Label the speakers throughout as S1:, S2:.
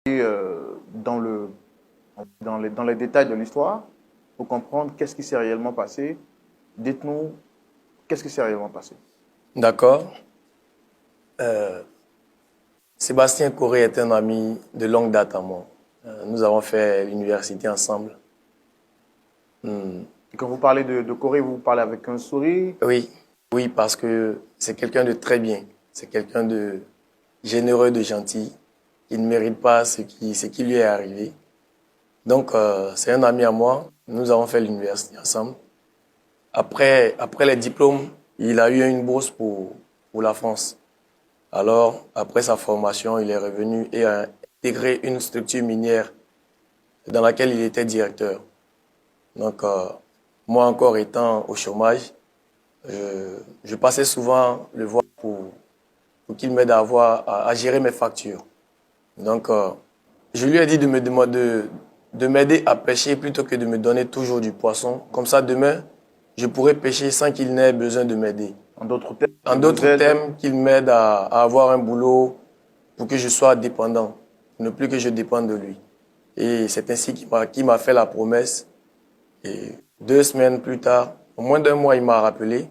S1: dans dans les détails de l'histoire pour comprendre qu'est-ce qui s'est réellement passé. Dites-nous, qu'est-ce qui s'est réellement passé?
S2: D'accord. Sébastien Coré est un ami de longue date à moi. Nous avons fait l'université ensemble. Hmm.
S1: Et quand vous parlez de Corée, vous parlez avec un sourire.
S2: Oui, oui, parce que c'est quelqu'un de très bien. C'est quelqu'un de généreux, de gentil. Il ne mérite pas ce qui lui est arrivé. Donc, c'est un ami à moi. Nous avons fait l'université ensemble. Après les diplômes, il a eu une bourse pour la France. Alors, après sa formation, il est revenu et a intégré une structure minière dans laquelle il était directeur. Donc, moi encore étant au chômage, je passais souvent le voir pour qu'il m'aide à gérer mes factures. Donc, je lui ai dit de m'aider à pêcher plutôt que de me donner toujours du poisson. Comme ça, demain, je pourrais pêcher sans qu'il n'ait besoin de m'aider.
S1: En d'autres termes,
S2: En
S1: il vous
S2: d'autres
S1: aide.
S2: termes, qu'il m'aide à avoir un boulot pour que je sois dépendant, ne plus que je dépende de lui. Et c'est ainsi qu'il m'a fait la promesse. Et 2 semaines plus tard, au moins d'1 mois, il m'a rappelé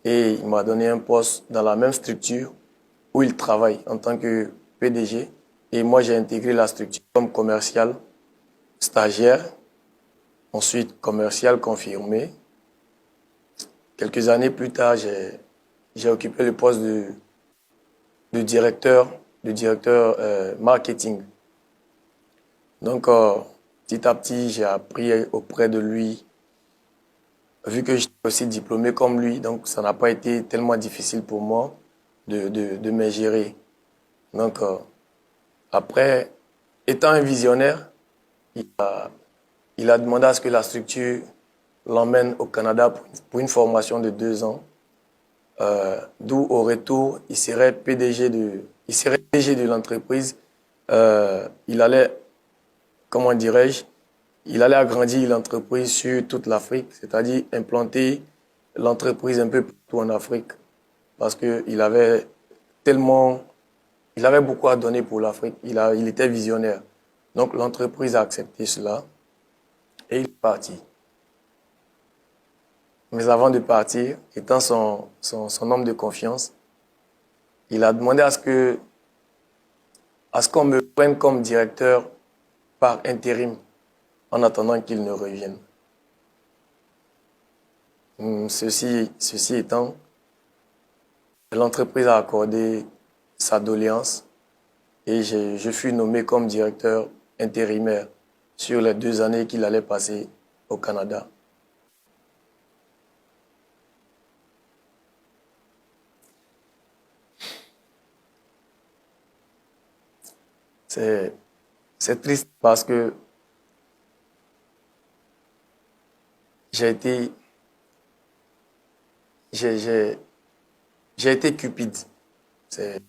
S2: et il m'a donné un poste dans la même structure où il travaille en tant que PDG. Et moi, j'ai intégré la structure comme commercial stagiaire, ensuite commercial confirmé. Quelques années plus tard, j'ai occupé le poste de directeur, marketing. Donc, petit à petit, j'ai appris auprès de lui, vu que j'étais aussi diplômé comme lui, donc ça n'a pas été tellement difficile pour moi de me gérer. Donc, après, étant un visionnaire, il a demandé à ce que la structure l'emmène au Canada pour une formation de 2 ans, d'où au retour, il serait PDG de l'entreprise. Il allait, comment dirais-je, il allait agrandir l'entreprise sur toute l'Afrique, c'est-à-dire implanter l'entreprise un peu partout en Afrique, parce que tellement, il avait beaucoup à donner pour l'Afrique. Il était visionnaire. Donc l'entreprise a accepté cela et il est parti. Mais avant de partir, étant son homme de confiance, il a demandé à ce qu'on me prenne comme directeur par intérim en attendant qu'il ne revienne. Ceci étant, l'entreprise a accordé sa doléance et je fus nommé comme directeur intérimaire sur les 2 années qu'il allait passer au Canada. C'est, c'est triste parce que j'ai été, j'ai, j'ai, j'ai été cupide. C'est,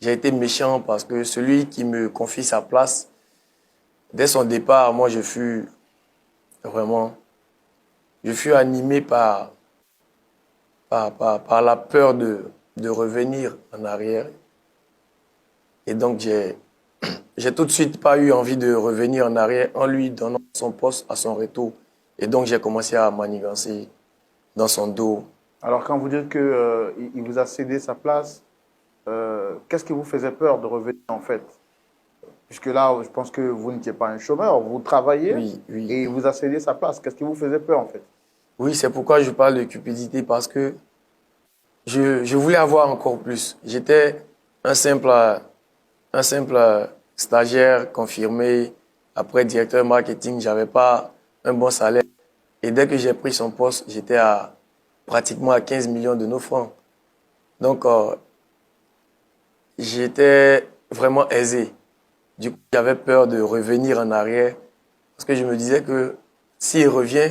S2: j'ai été méchant parce que celui qui me confie sa place, dès son départ, moi vraiment, je fus animé par la peur de revenir en arrière. Et donc, j'ai tout de suite pas eu envie de revenir en arrière en lui donnant son poste à son retour. Et donc, j'ai commencé à manigancer dans son dos.
S1: Alors, quand vous dites que, il vous a cédé sa place, qu'est-ce qui vous faisait peur de revenir en fait? Puisque là, je pense que vous n'étiez pas un chômeur, vous travaillez
S2: Oui, oui.
S1: et il vous a cédé sa place. Qu'est-ce qui vous faisait peur en fait?
S2: Oui, c'est pourquoi je parle de cupidité, parce que je voulais avoir encore plus. J'étais un simple, un simple stagiaire confirmé. Après directeur marketing, j'avais pas un bon salaire. Et dès que j'ai pris son poste, j'étais pratiquement à 15 millions de nos francs. Donc, j'étais vraiment aisé. Du coup, j'avais peur de revenir en arrière parce que je me disais que s'il revient,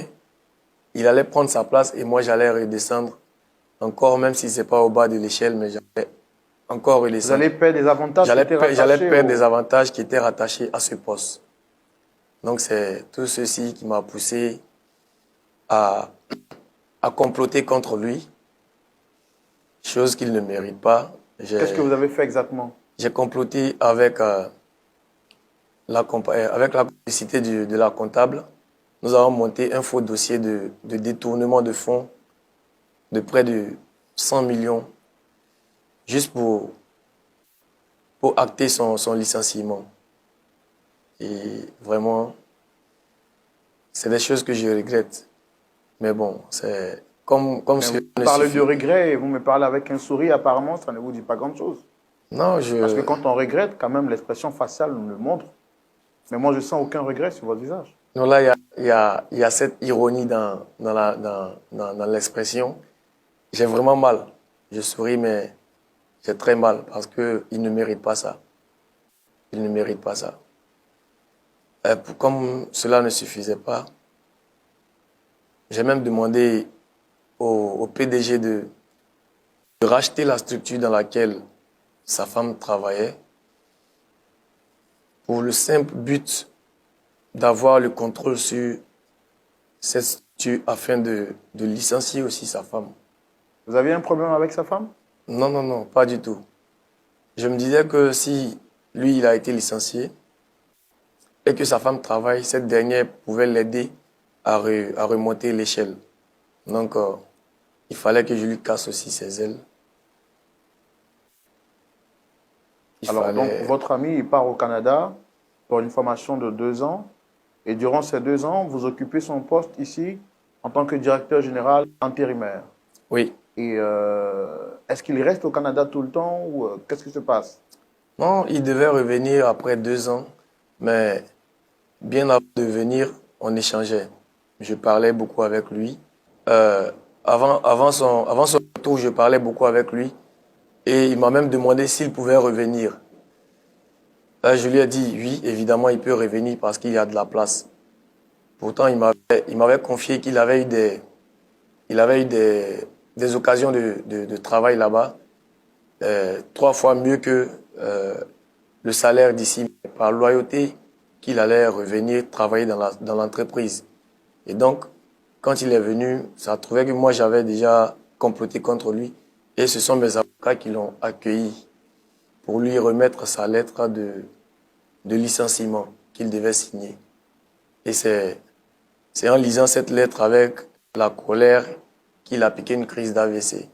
S2: il allait prendre sa place et moi, j'allais redescendre encore, même si c'est pas au bas de l'échelle, mais j'allais encore
S1: Vous
S2: redescendre.
S1: allez perdre des avantages qui étaient
S2: J'allais
S1: rattachés
S2: perdre des
S1: au...
S2: avantages qui étaient rattachés à ce poste. Donc, c'est tout ceci qui m'a poussé à, à comploter contre lui, chose qu'il ne mérite pas.
S1: Qu'est-ce que vous avez fait exactement?
S2: J'ai comploté avec avec la complicité de la comptable, nous avons monté un faux dossier de détournement de fonds de près de 100 millions juste pour acter son licenciement. Et vraiment, c'est des choses que je regrette. Mais bon, c'est comme
S1: Mais
S2: cela
S1: vous
S2: ne
S1: parlez
S2: suffit.
S1: de regret et vous me parlez avec un sourire, apparemment, ça ne vous dit pas grand-chose.
S2: Non,
S1: Parce que quand on regrette, quand même, l'expression faciale nous le montre. Mais moi, je sens aucun regret sur votre visage.
S2: non, là, il y a cette ironie dans l'expression. J'ai vraiment mal. Je souris, mais j'ai très mal parce qu'il ne mérite pas ça. Il ne mérite pas ça. Comme cela ne suffisait pas, j'ai même demandé au PDG de racheter la structure dans laquelle sa femme travaillait pour le simple but d'avoir le contrôle sur cette structure afin de licencier aussi sa femme.
S1: Vous avez un problème avec sa femme?
S2: Non, non, non, pas du tout. Je me disais que si lui, il a été licencié et que sa femme travaille, cette dernière pouvait l'aider à remonter l'échelle. Donc, il fallait que je lui casse aussi ses ailes. Il
S1: Alors, donc,
S2: fallait...
S1: votre ami, il part au Canada pour une formation de 2 ans. Et durant ces 2 ans, vous occupez son poste ici en tant que directeur général intérimaire.
S2: Oui.
S1: Et est-ce qu'il reste au Canada tout le temps ou qu'est-ce qui se passe?
S2: Non, il devait revenir après 2 ans, mais bien avant de venir, on échangeait. Je parlais beaucoup avec lui. Euh, avant son retour, je parlais beaucoup avec lui. Et il m'a même demandé s'il pouvait revenir. Là, je lui ai dit oui, évidemment, il peut revenir parce qu'il y a de la place. Pourtant, il m'avait confié qu'il avait eu des occasions de travail là-bas, 3 fois mieux que le salaire d'ici. Par loyauté, qu'il allait revenir travailler dans l'entreprise. Et donc, quand il est venu, ça trouvait que moi, j'avais déjà comploté contre lui. Et ce sont mes avocats qui l'ont accueilli pour lui remettre sa lettre de licenciement qu'il devait signer. Et c'est en lisant cette lettre avec la colère qu'il a piqué une crise d'AVC.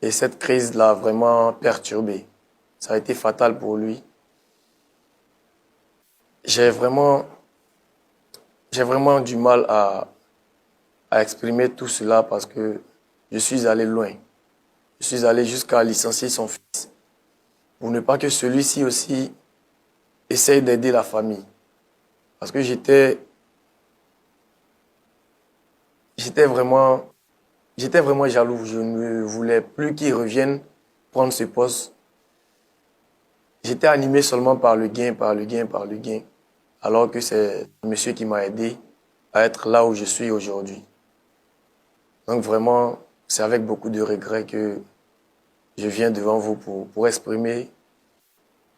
S2: Et cette crise l'a vraiment perturbé. Ça a été fatal pour lui. J'ai vraiment du mal à exprimer tout cela parce que je suis allé loin. Je suis allé jusqu'à licencier son fils pour ne pas que celui-ci aussi essaye d'aider la famille. Parce que j'étais vraiment jaloux. Je ne voulais plus qu'il revienne prendre ce poste. J'étais animé seulement par le gain, par le gain, par le gain. Alors que c'est monsieur qui m'a aidé à être là où je suis aujourd'hui. Donc vraiment, c'est avec beaucoup de regrets que je viens devant vous pour exprimer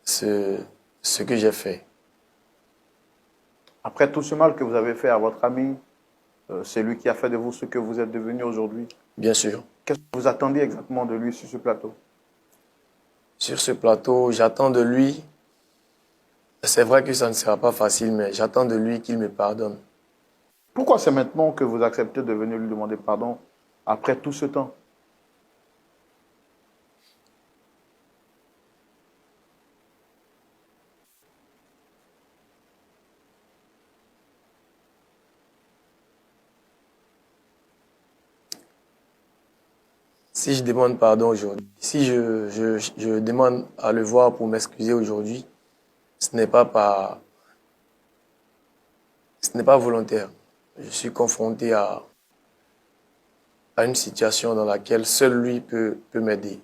S2: ce que j'ai fait.
S1: Après tout ce mal que vous avez fait à votre ami, c'est lui qui a fait de vous ce que vous êtes devenu aujourd'hui.
S2: Bien sûr.
S1: Qu'est-ce que vous attendiez exactement de lui sur ce plateau?
S2: Sur ce plateau, j'attends de lui, c'est vrai que ça ne sera pas facile, mais j'attends de lui qu'il me pardonne.
S1: Pourquoi c'est maintenant que vous acceptez de venir lui demander pardon après tout ce temps?
S2: Si je demande pardon aujourd'hui, si je demande à le voir pour m'excuser aujourd'hui, ce n'est pas volontaire. Je suis confronté à une situation dans laquelle seul lui peut m'aider.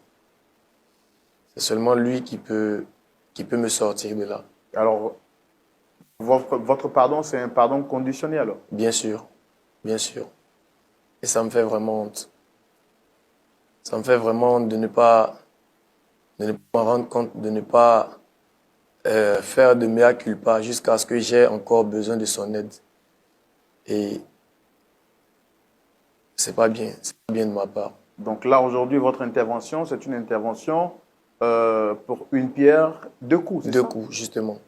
S2: C'est seulement lui qui peut me sortir de là.
S1: Alors, votre pardon, c'est un pardon conditionné alors?
S2: Bien sûr, bien sûr. Et ça me fait vraiment honte. Ça me fait vraiment honte de ne pas m'en rendre compte, de ne pas faire de mea culpa jusqu'à ce que j'ai encore besoin de son aide. Et c'est pas bien de ma part.
S1: Donc là, aujourd'hui, votre intervention, c'est une intervention pour une pierre, deux coups, c'est ça?
S2: 2 coups, justement.